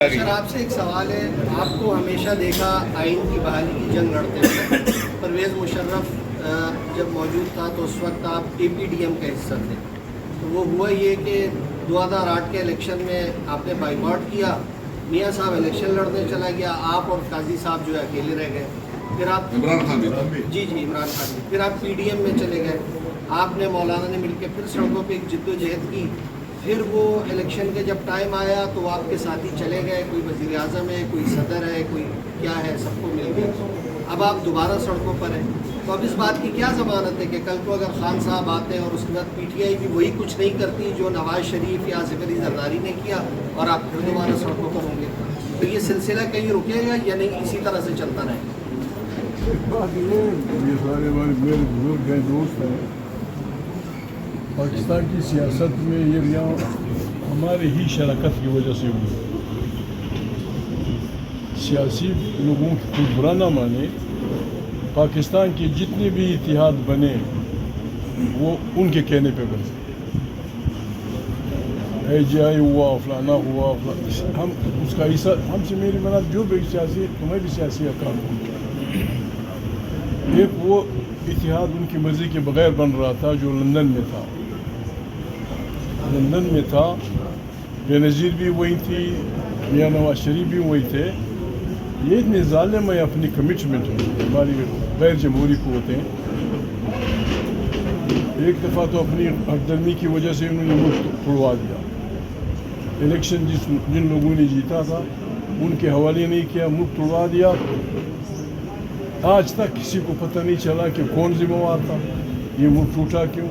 سر آپ سے ایک سوال ہے، آپ کو ہمیشہ دیکھا آئین کی بحالی کی جنگ لڑتے ہوئے۔ پرویز مشرف جب موجود تھا تو اس وقت آپ APDM کا حصہ تھے، تو وہ ہوا یہ کہ 2008 کے الیکشن میں آپ نے بائیکاٹ کیا، میاں صاحب الیکشن لڑنے چلا گیا، آپ اور قاضی صاحب جو ہے اکیلے رہ گئے۔ پھر آپ عمران خان جی عمران خان پھر آپ PDM میں چلے گئے، آپ نے مولانا نے مل کے پھر سڑکوں پہ ایک جد و جہد کی۔ پھر وہ الیکشن کے جب ٹائم آیا تو آپ کے ساتھی چلے گئے، کوئی وزیر اعظم ہے، کوئی صدر ہے، کوئی کیا ہے، سب کو مل کے اب آپ دوبارہ سڑکوں پر ہیں۔ تو اب اس بات کی کیا ضمانت ہے کہ کل کو اگر خان صاحب آتے ہیں اور اس کے بعد PTI بھی وہی کچھ نہیں کرتی جو نواز شریف یا آصف علی زرداری نے کیا اور آپ پھر دوبارہ سڑکوں پر ہوں گے، تو یہ سلسلہ کہیں رکے گا یا نہیں اسی طرح سے چلتا رہے گا؟ یہ سارے میرے بزرگ ہیں، دوست ہیں۔ پاکستان کی سیاست میں یہ ریا ہمارے ہی شراکت کی وجہ سے ہوئی۔ سیاسی لوگوں کو برا نہ مانے، پاکستان کے جتنے بھی اتحاد بنے وہ ان کے کہنے پہ بنے۔ AGI ہوا، فلانا ہوا، ہم اس کا حصہ، ہم سے میری مراد جو بھی سیاسی، تمہیں بھی سیاسی احکام ہو۔ ایک وہ اتحاد ان کی مرضی کے بغیر بن رہا تھا جو لندن میں تھا۔ لندن میں تھا، بے نظیر بھی وہی تھی، میاں نواز شریف بھی وہی تھے۔ یہ اتنے ظالم ہے اپنی کمٹمنٹ میں، ہماری غیر جمہوری قوتیں ایک دفعہ تو اپنی حق درمی کی وجہ سے انہوں نے ملک توڑوا دیا۔ الیکشن جن لوگوں نے جیتا تھا ان کے حوالے نہیں کیا، ملک توڑوا دیا۔ آج تک کسی کو پتہ نہیں چلا کہ کون ذمہ وار تھا، یہ ملک ٹوٹا کیوں۔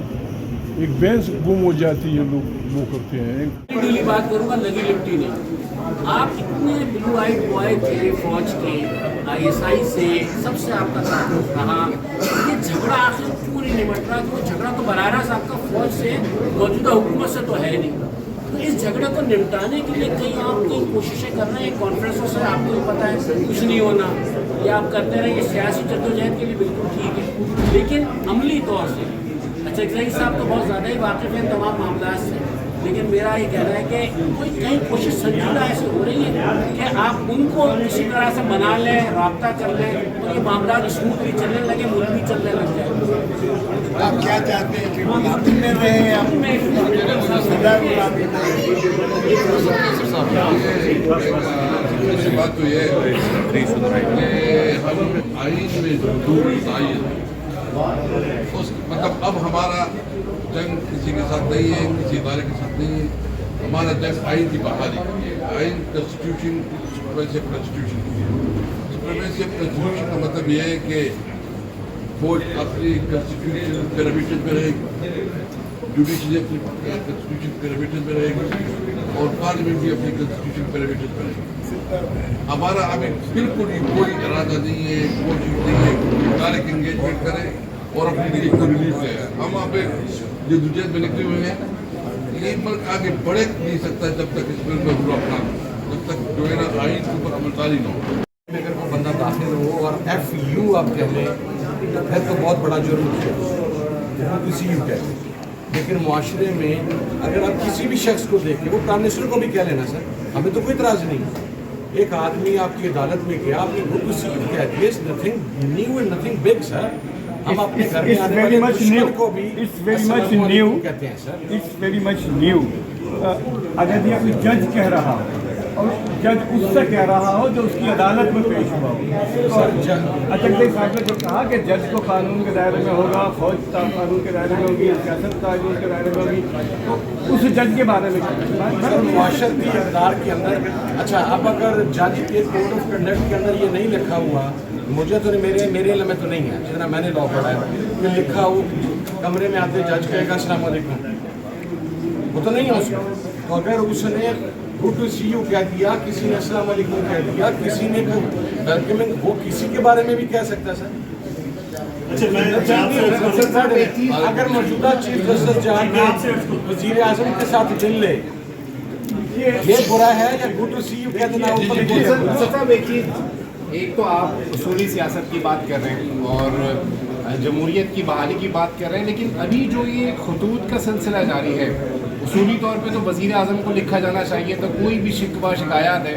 ایک بینس گم ہو جاتی ہے، لوگ وہ کرتے ہیں۔ ڈیلی بات کروں گا، لگی لپٹی نہیں۔ آپ اتنے بلو آئٹ بوائے تھے فوج کے، ISI سے سب سے آپ کا تعلق رہا، یہ جھگڑا آخر کیوں نہیں نمٹ رہا؟ کہ وہ جھگڑا تو براہ راست آپ کا فوج سے، موجودہ حکومت سے تو ہے نہیں، تو اس جھگڑے کو نمٹانے کے لیے کہیں آپ کی کوششیں کر رہے ہیں؟ کانفرنسوں سے آپ کو پتہ ہے کچھ نہیں ہونا، یہ آپ کرتے رہے، یہ سیاسی جدوجہد کے لیے بالکل ٹھیک ہے، لیکن عملی طور سے اچھا زئی صاحب تو بہت زیادہ ہی واقف ہیں تمام معاملات سے، لیکن میرا یہ کہنا ہے کہ کوئی کہیں کوشش سنجیدہ ایسی ہو رہی ہے کہ آپ ان کو کسی طرح سے بنا لیں، رابطہ کر لیں اور یہ معاملات اسموتھلی چلنے لگے، ملک بھی چلنے لگ جائے۔ آپ کیا چاہتے ہیں کہ ملازم میں رہیں یا بات تو یہ ہے کہ ہم آئین میں جو تعین مطلب اب ہمارا جنگ کسی کے ساتھ نہیں ہے، کسی ادارے کے ساتھ نہیں ہے، ہمارا جنگ آئین کی بحالی کی ہے۔ آئین کنسٹیٹیوشن سپریمیسی کنسٹیٹیوشن کی ہے۔ سپریمیسی کنسٹیٹیوشن کا مطلب یہ ہے کہ فوج اپنی کنسٹیٹیوشن پیرامیٹر پہ رہے گی، جوڈیشری اپنی کنسٹیٹیوشن پیرامیٹر پہ رہے گی اور پارلیمنٹ بھی اپنی کنسٹیٹیوشن پیرامیٹر پہ رہے گی۔ ہمارا ابھی بالکل ہی کوئی ارادہ نہیں ہے، کوشش نہیں ہے کہ ڈائریکٹ انگیجمنٹ کریں اور اپنی ڈگری کو ریلیز لے آئے۔ ہم وہاں پہ جدوجہد میں لکھے ہوئے ہیں، یہ ملک آگے بڑھ نہیں سکتا جب تک اس ملک میں برا اپنا، جب تک جو ہے نا آئین کے اوپر عمل داری نہ ہو۔ اگر کوئی بندہ داخل ہو اور FU آپ کہہ لیں تو پھر تو بہت بڑا جرم ہے، CU کہتے ہیں۔ لیکن معاشرے میں اگر آپ کسی بھی شخص کو دیکھیں، وہ پرائم منسٹر کو بھی کہہ لینا سر، ہمیں تو کوئی اعتراض نہیں۔ ایک آدمی آپ کی عدالت میں گیا، آپ نے CU کہہ دیا، nothing new and nothing big sir. ہم اپنے گھر میں آنے والے دشمن کو بھی السلام علیکم کہتے ہیں sir. It's very much new. اگر یہ کوئی جج کہہ رہا ہو اور جج اس سے کہہ رہا ہو جو اس کی عدالت میں پیش ہوا ہو، اچھا صاحب نے جو کہا کہ جج کو قانون کے دائرے میں ہوگا، فوج قانون کے دائرے میں ہوگی، سیاست قانون کے دائرے میں ہوگی، تو اس جج کے بارے میں معاشرتی اقدار کے اندر اچھا اب اگر جج کے کوڈ آف کنڈکٹ کے اندر یہ نہیں لکھا ہوا، مجھے تو میرے علم میں تو نہیں ہے، جتنا میں نے لا پڑھا ہے کہ لکھا ہو کمرے میں آتے جج کہے گا السلام علیکم، وہ تو نہیں ہے اس میں۔ تو اگر اس نے گڈ ٹو سی یو کہہ دیا، کسی نے السلام علیکم کہہ دیا، کسی نے ویلکمنگ، وہ کسی کے بارے میں بھی کہہ سکتا ہے سر۔ اگر موجودہ چیف جسٹس جہاں کے وزیر اعظم کے ساتھ مل لے، یہ برا ہے یا گڈ ٹو سی یو کہہ دینا؟ ایک تو آپ اصولی سیاست کی بات کر رہے ہیں اور جمہوریت کی بحالی کی بات کر رہے ہیں، لیکن ابھی جو یہ خطوط کا سلسلہ جاری ہے، اصولی طور پہ تو وزیر اعظم کو لکھا جانا چاہیے، تو کوئی بھی شکوہ شکایات ہے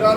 4